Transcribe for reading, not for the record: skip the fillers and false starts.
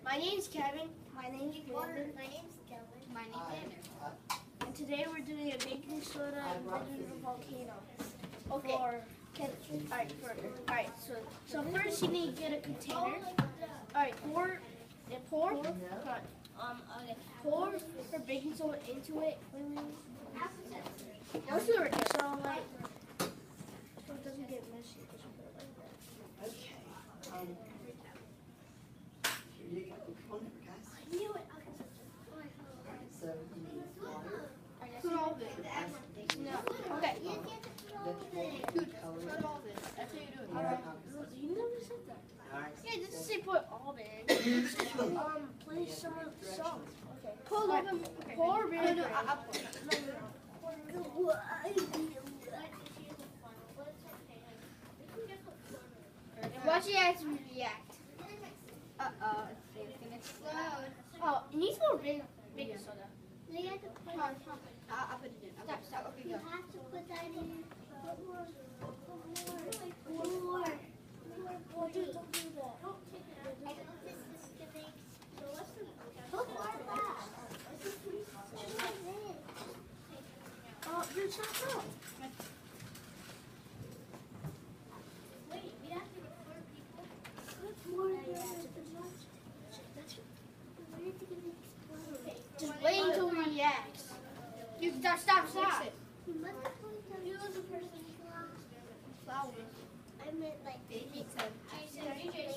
My name's Kevin. My name's Brandon. My name's Kelvin. My name's Xander. And today we're doing a baking soda and vinegar volcano. Okay. Alright, so first you need to get a container. Alright, pour the baking soda into it. So like, so it doesn't get messy, just put it like that. Okay. Here you go. Come on over, guys. I knew it. Alright, so you need water, Put all of it. No. Okay. food coloring. Put all of it. That's how you do it. Alright, You never said that. alright. Yeah, just say put all of it. Please some salt. Okay. Pour vinegar. Watch it as we react. Uh-oh, it's gonna explode. Oh, it needs more baking soda. You have to put I'll put it in. Okay, stop. Okay, You go. have to put that in. Put more. Dude, don't do that. I know this is the big. Put more back. Oh, you're chopped up. Wait, we have to record people. Put more. Okay. Just wait until we react. You stop. You must you the person Flour. I meant like Baking soda. Jesus.